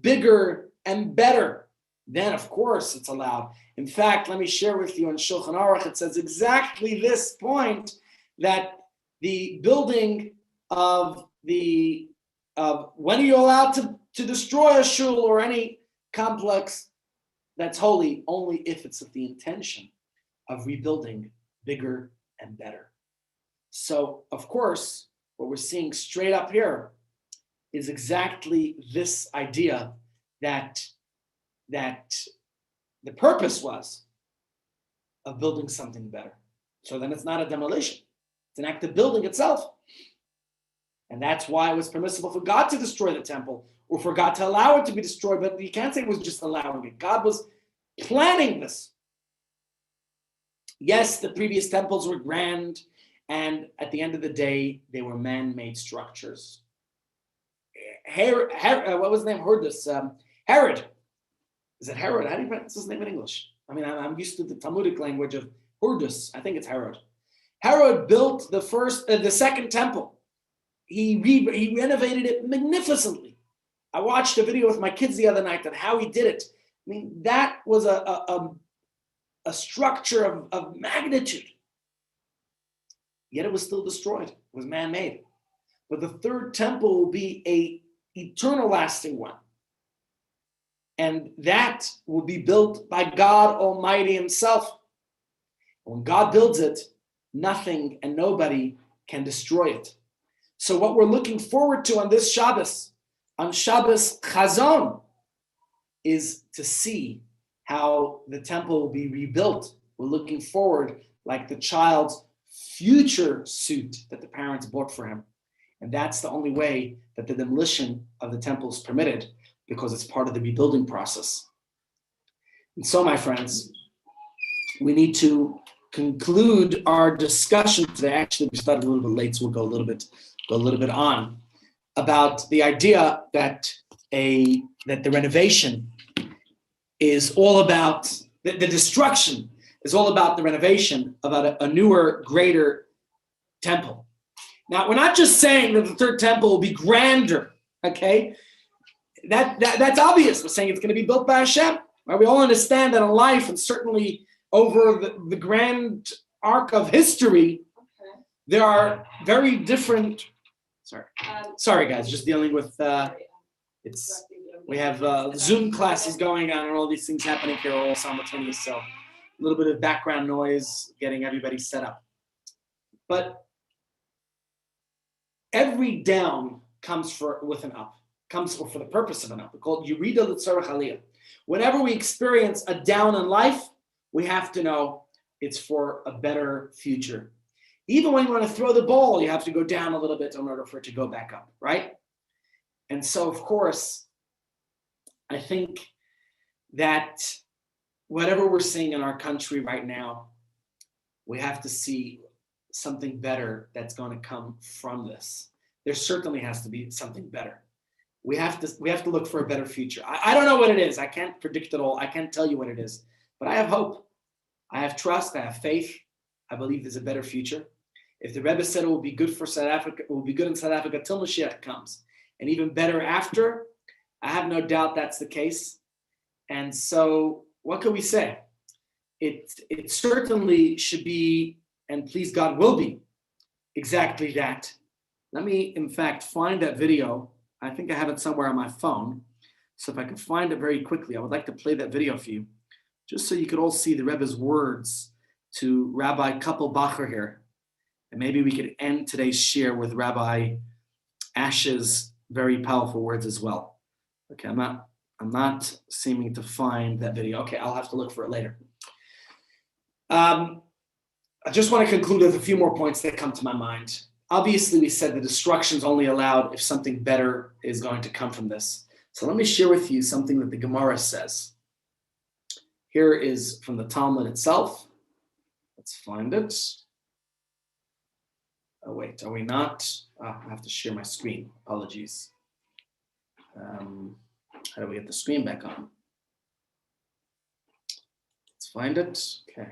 bigger and better. Then, of course, it's allowed. In fact, let me share with you in Shulchan Aruch, it says exactly this point, that the building of when are you allowed to destroy a shul or any complex that's holy, only if it's with the intention of rebuilding bigger and better. So, of course, what we're seeing straight up here is exactly this idea that the purpose was of building something better. So then it's not a demolition. It's an act of building itself. And that's why it was permissible for God to destroy the temple, or for God to allow it to be destroyed. But you can't say it was just allowing it. God was planning this. Yes, the previous temples were grand, and at the end of the day, they were man-made structures. What was his name? Herod. Is it Herod? How do you pronounce his name in English? I mean, I'm used to the Talmudic language of Hordus. I think it's Herod. Herod built the second temple. He renovated it magnificently. I watched a video with my kids the other night on how he did it. I mean, that was a structure of magnitude. Yet it was still destroyed. It was man-made. But the third temple will be an eternal lasting one. And that will be built by God Almighty himself. When God builds it, nothing and nobody can destroy it. So what we're looking forward to on this Shabbos, on Shabbos Chazon, is to see how the temple will be rebuilt. We're looking forward like the child's future suit that the parents bought for him. And that's the only way that the demolition of the temple is permitted. because it's part of the rebuilding process. And so, my friends, we need to conclude our discussion today. Actually, we started a little bit late, so we'll go a little bit on about the idea that the renovation is all about the destruction is all about the renovation about a newer, greater temple. Now, we're not just saying that the third temple will be grander, okay? That's obvious. We're saying it's going to be built by Hashem. Right? We all understand that in life, and certainly over the grand arc of history, there are very different. Sorry, guys, just dealing with we have Zoom classes going on and all these things happening here all simultaneous. So a little bit of background noise, getting everybody set up. But every down comes with an up, comes for the purpose of an up. We call it Yerida L'Tzorech Aliyah. Whenever we experience a down in life, we have to know it's for a better future. Even when you want to throw the ball, you have to go down a little bit in order for it to go back up, right? And so, of course, I think that whatever we're seeing in our country right now, we have to see something better that's going to come from this. There certainly has to be something better. We have to look for a better future. I don't know what it is. I can't predict it all. I can't tell you what it is. But I have hope. I have trust. I have faith. I believe there's a better future. If the Rebbe said it will be good for South Africa, it will be good in South Africa till Mashiach comes, and even better after, I have no doubt that's the case. And so, what can we say? It certainly should be, and please God will be, exactly that. Let me, in fact, find that video. I think I have it somewhere on my phone. So if I can find it very quickly, I would like to play that video for you, just so you could all see the Rebbe's words to Rabbi Kappelbacher here. And maybe we could end today's share with Rabbi Ash's very powerful words as well. Okay, I'm not seeming to find that video. Okay, I'll have to look for it later. I just want to conclude with a few more points that come to my mind. Obviously, we said the destruction is only allowed if something better is going to come from this. So let me share with you something that the Gemara says. Here is from the Talmud itself. Let's find it. Oh, wait, are we not? I have to share my screen. Apologies. How do we get the screen back on? Let's find it. Okay.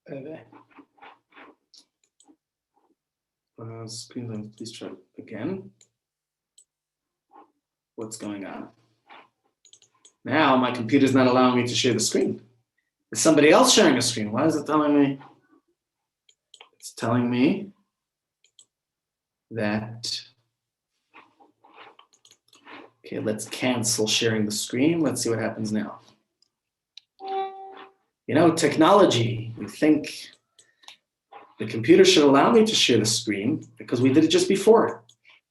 Okay. Screen, please try again. What's going on? Now my computer's not allowing me to share the screen. Is somebody else sharing a screen? Why is it telling me? It's telling me that. Okay, let's cancel sharing the screen. Let's see what happens now. You know, technology, we think the computer should allow me to share the screen because we did it just before.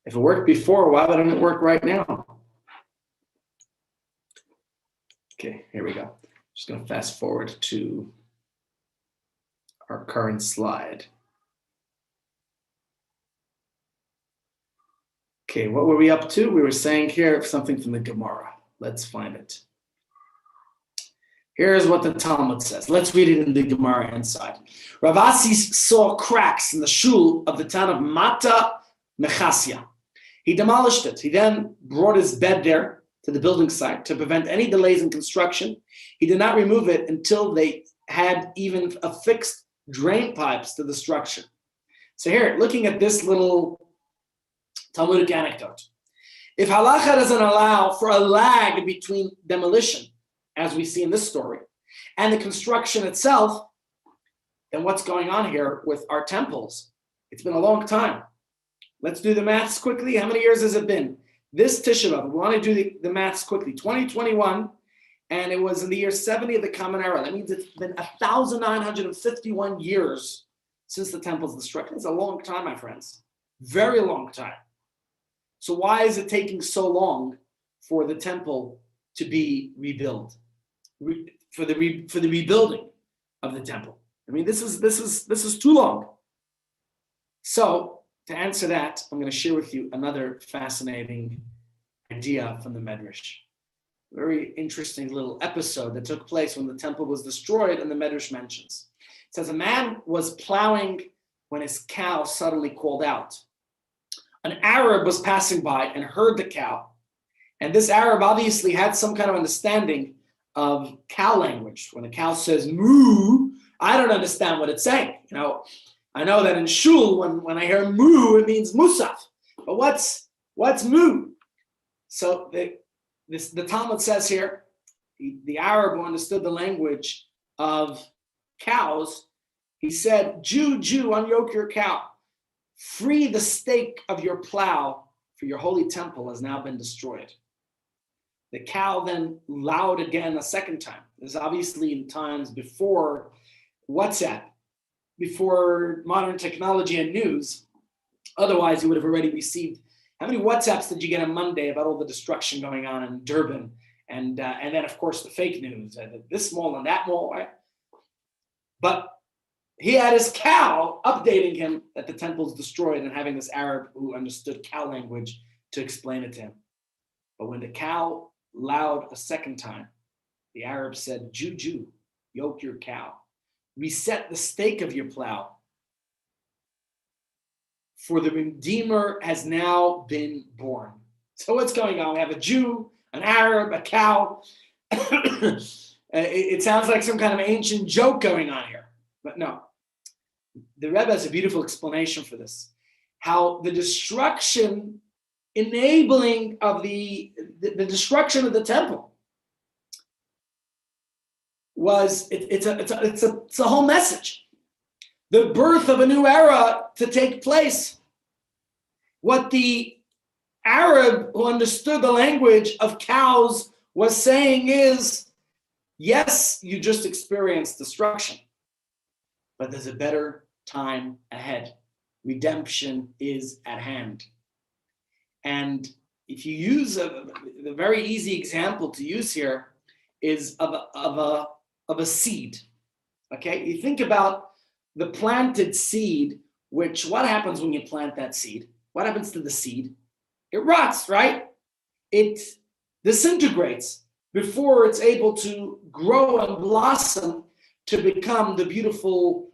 If it worked before, why wouldn't it work right now? Okay, here we go. Just going to fast forward to our current slide. Okay, what were we up to? We were saying here something from the Gemara. Let's find it. Here's what the Talmud says. Let's read it in the Gemara inside. Rav Asi saw cracks in the shul of the town of Mata Mechasya. He demolished it. He then brought his bed there to the building site to prevent any delays in construction. He did not remove it until they had even affixed drain pipes to the structure. So here, looking at this little Talmudic anecdote. If halacha doesn't allow for a lag between demolition, as we see in this story, and the construction itself, then what's going on here with our temples? It's been a long time. Let's do the maths quickly. How many years has it been? This Tisha B'Av, we want to do the maths quickly. 2021, and it was in the year 70 of the Common Era. That means it's been 1,951 years since the temple's destruction. It's a long time, my friends. Very long time. So why is it taking so long for the temple to be rebuilt? For the rebuilding of the temple. I mean, this is too long. So to answer that, I'm going to share with you another fascinating idea from the Medrash. Very interesting little episode that took place when the temple was destroyed, and the Medrash mentions. It says a man was plowing when his cow suddenly called out. An Arab was passing by and heard the cow. And this Arab obviously had some kind of understanding of cow language. When a cow says moo, I don't understand what it's saying. I know that in shul, when I hear moo, it means musaf. But what's moo? So the Talmud says here, the Arab who understood the language of cows, he said, Jew, unyoke your cow. Free the stake of your plow, for your holy temple has now been destroyed. The cow then lowed again a second time. This is obviously in times before WhatsApp, before modern technology and news. Otherwise, you would have already received. How many WhatsApps did you get on Monday about all the destruction going on in Durban? And then, of course, the fake news, this mall and that mall, right? But he had his cow updating him that the temple's destroyed and having this Arab who understood cow language to explain it to him. But when the cow lowed a second time, the Arab said, Jew, yoke your cow. Reset the stake of your plow. For the Redeemer has now been born. So what's going on? We have a Jew, an Arab, a cow. It sounds like some kind of ancient joke going on here. But no. The Rebbe has a beautiful explanation for this. How the destruction, enabling of the destruction of the temple was, it's a whole message. The birth of a new era to take place. What the Arab who understood the language of cows was saying is, yes, you just experienced destruction, but there's a better time ahead. Redemption is at hand. And if you use the very easy example to use here is of a seed. Okay, you think about the planted seed, which what happens when you plant that seed? What happens to the seed? It rots, right? It disintegrates before it's able to grow and blossom to become the beautiful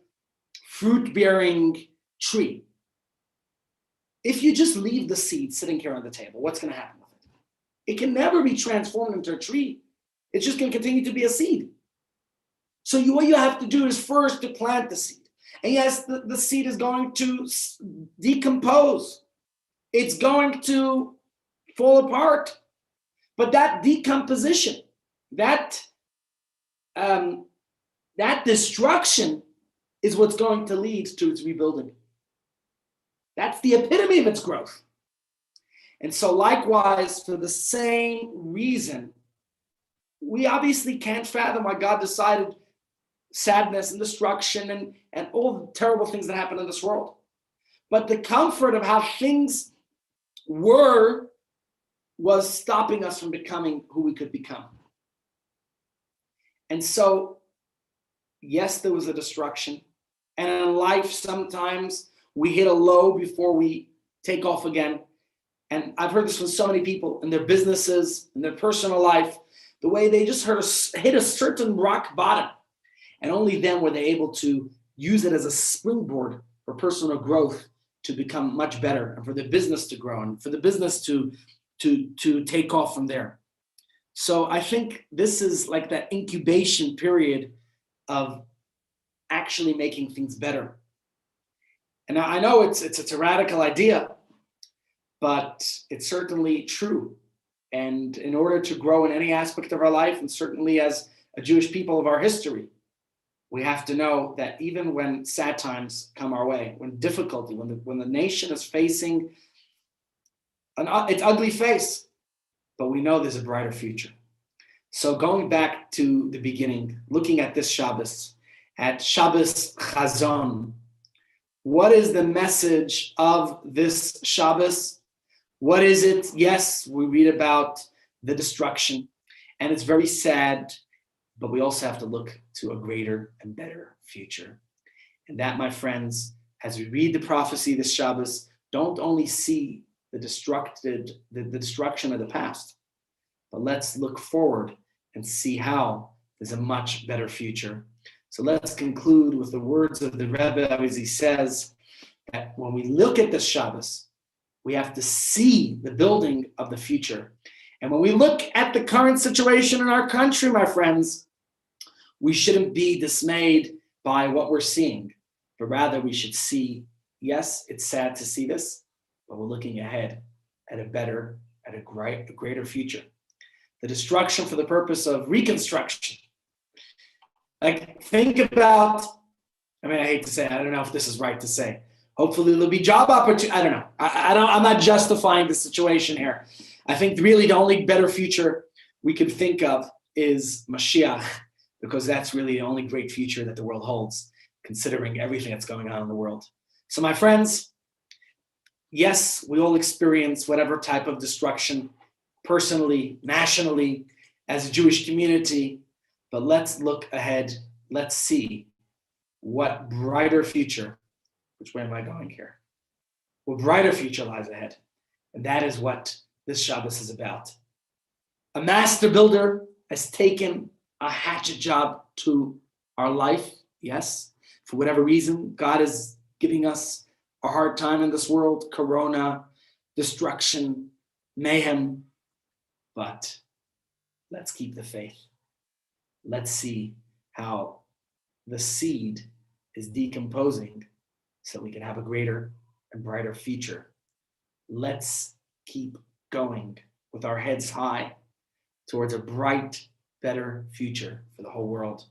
fruit-bearing tree. If you just leave the seed sitting here on the table, what's going to happen with it? It can never be transformed into a tree. It's just going to continue to be a seed. So what you have to do is first to plant the seed. And yes, the seed is going to decompose. It's going to fall apart. But that decomposition, that destruction is what's going to lead to its rebuilding. That's the epitome of its growth. And so likewise, for the same reason, we obviously can't fathom why God decided sadness and destruction and all the terrible things that happen in this world. But the comfort of how things were was stopping us from becoming who we could become. And so, yes, there was a destruction. And in life, sometimes we hit a low before we take off again. And I've heard this from so many people in their businesses, in their personal life, the way they just hit a certain rock bottom. And only then were they able to use it as a springboard for personal growth to become much better and for the business to grow and for the business to take off from there. So I think this is like that incubation period of actually making things better. And I know it's a radical idea, but it's certainly true. And in order to grow in any aspect of our life, and certainly as a Jewish people of our history, we have to know that even when sad times come our way, when difficulty, when the nation is facing its ugly face, but we know there's a brighter future. So going back to the beginning, looking at this Shabbos, at Shabbos Chazon, what is the message of this Shabbos? What is it? Yes, we read about the destruction, and it's very sad, but we also have to look to a greater and better future. And that, my friends, as we read the prophecy this Shabbos, don't only see the destruction of the past, but let's look forward and see how there's a much better future. So let's conclude with the words of the Rebbe as he says that when we look at this Shabbos, we have to see the building of the future. And when we look at the current situation in our country, my friends, we shouldn't be dismayed by what we're seeing, but rather we should see, yes, it's sad to see this, but we're looking ahead at a better, at a greater future. The destruction for the purpose of reconstruction. Like, think about, I hate to say it, I don't know if this is right to say. Hopefully there'll be job opportunity. I don't know. I'm not justifying the situation here. I think really the only better future we can think of is Mashiach, because that's really the only great future that the world holds, considering everything that's going on in the world. So my friends, yes, we all experience whatever type of destruction, personally, nationally, as a Jewish community, but let's look ahead. Let's see what brighter future, which way am I going here? What brighter future lies ahead. And that is what this Shabbos is about. A master builder has taken a hatchet job to our life. Yes, for whatever reason, God is giving us a hard time in this world, corona, destruction, mayhem. But let's keep the faith. Let's see how the seed is decomposing so we can have a greater and brighter future. Let's keep going with our heads high towards a bright, better future for the whole world.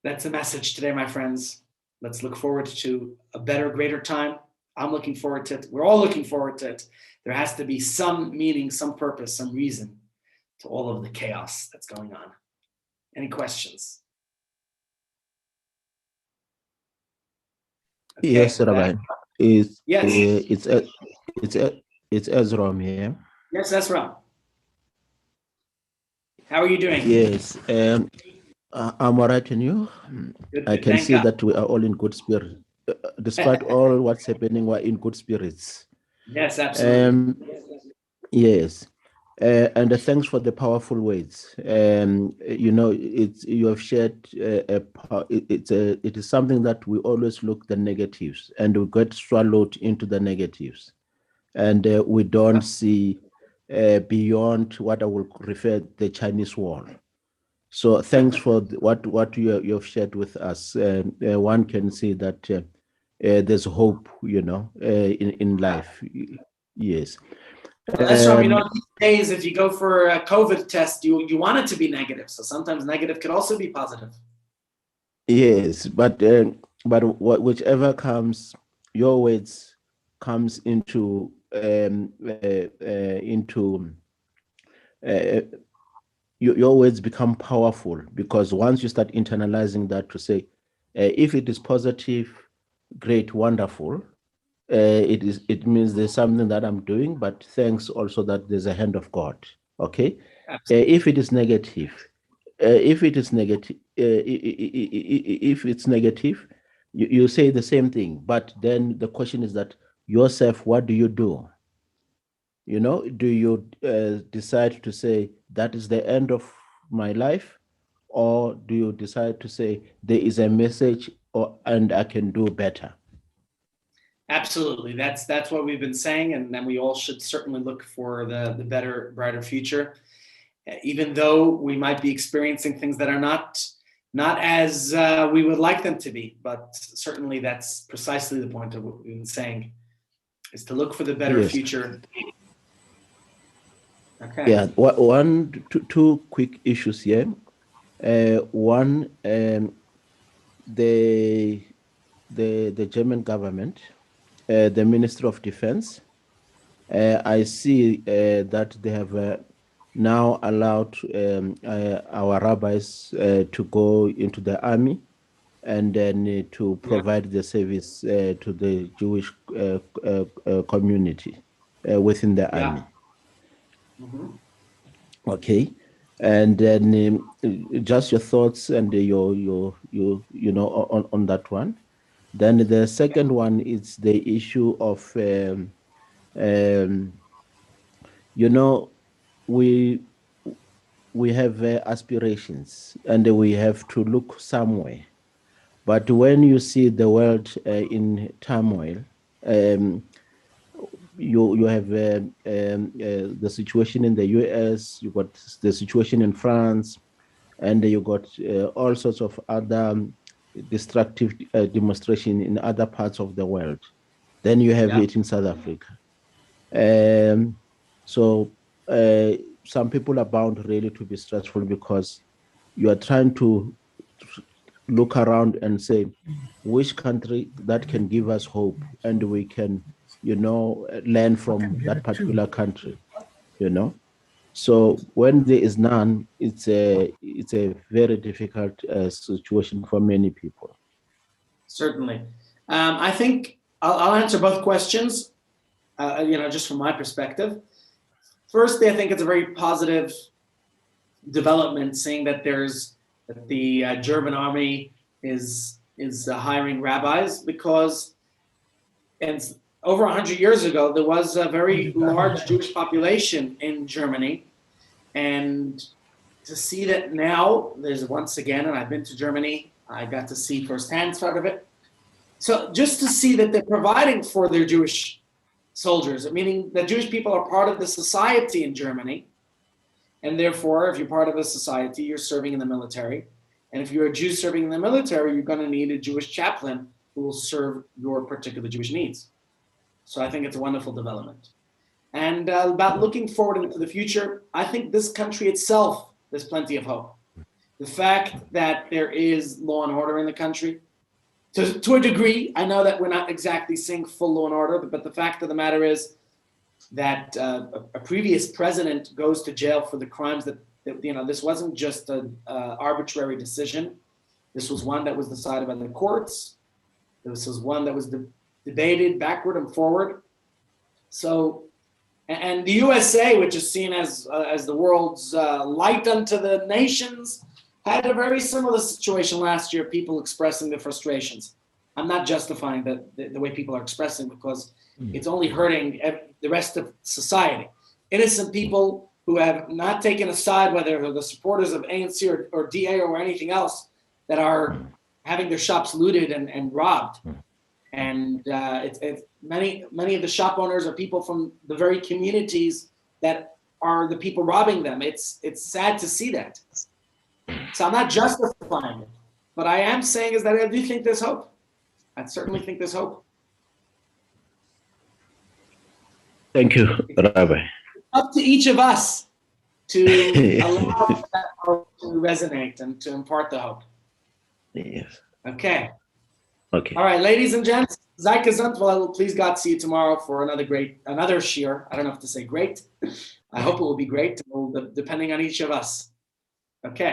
That's the message today, my friends. Let's look forward to a better, greater time. I'm looking forward to it. We're all looking forward to it. There has to be some meaning, some purpose, some reason to all of the chaos that's going on. Any questions? Okay, yes, Rabbi. It's Ezra here. Yes, that's right. How are you doing? Yes, I'm all right, and you? Good, I can see that we are all in good spirit. Despite all what's happening, we're in good spirits. Yes, absolutely. Yes. And thanks for the powerful words. You have shared it is something that we always look the negatives and we get swallowed into the negatives, and we don't see beyond what I will refer the Chinese wall. So thanks for what you have shared with us. One can see that there's hope, in life. Yes. Well, that's right. These days, if you go for a COVID test, you want it to be negative. So sometimes negative could also be positive. Yes, but whichever comes, your words comes into your words become powerful, because once you start internalizing that to say, if it is positive, great, wonderful. It means there's something that I'm doing, but thanks also that there's a hand of God. Okay. If it is negative, if it's negative, you say the same thing. But then the question is that yourself, what do you do? Do you decide to say that is the end of my life, or do you decide to say there is a message, and I can do better? Absolutely. That's what we've been saying. And then we all should certainly look for the better, brighter future, even though we might be experiencing things that are not as we would like them to be. But certainly that's precisely the point of what we've been saying, is to look for the better future. Okay. Yeah. Two quick issues here. One, the German government, the Ministry of Defense, I see that they have now allowed our rabbis to go into the army and then to provide the service to the Jewish community within the army. Mm-hmm. Okay. And then just your thoughts and your on that one. Then the second one is the issue of, um, you know, we have aspirations and we have to look somewhere. But when you see the world in turmoil, um, you have the situation in the US, you got the situation in France, and you got all sorts of other destructive demonstration in other parts of the world. Then you have Yeah. it in South Africa. Um, so some people are bound really to be stressful because you are trying to look around and say, which country that can give us hope and we can, learn from that particular country, you know. So when there is none, it's a very difficult situation for many people. Certainly. I think I'll answer both questions, just from my perspective. Firstly, I think it's a very positive development, seeing that the German army is hiring rabbis, because and over 100 years ago there was a very large Jewish population in Germany, and to see that now there's once again, and I've been to Germany, I got to see firsthand part of it. So just to see that they're providing for their Jewish soldiers, meaning that Jewish people are part of the society in Germany. And therefore, if you're part of a society, you're serving in the military. And if you're a Jew serving in the military, you're going to need a Jewish chaplain who will serve your particular Jewish needs. So I think it's a wonderful development. And about looking forward into the future, I think this country itself, there's plenty of hope. The fact that there is law and order in the country, to a degree, I know that we're not exactly seeing full law and order, but the fact of the matter is that a previous president goes to jail for the crimes that this wasn't just an arbitrary decision. This was one that was decided by the courts. This was one that was debated backward and forward. So, and the USA, which is seen as the world's light unto the nations, had a very similar situation last year, people expressing their frustrations. I'm not justifying the way people are expressing, because it's only hurting the rest of society. Innocent people who have not taken a side, whether they're the supporters of ANC or DA or anything else, that are having their shops looted and robbed. And it's many of the shop owners are people from the very communities that are the people robbing them. It's sad to see that. So I'm not justifying it, but I am saying is that I do think there's hope. I certainly think there's hope. Thank you, Rabbi. Up to each of us to allow that hope to resonate and to impart the hope. Yes. Okay. Okay. All right, ladies and gents, sei gesund. Well, I will please God see you tomorrow for another shiur. I don't know if to say great. I hope it will be great, depending on each of us. Okay.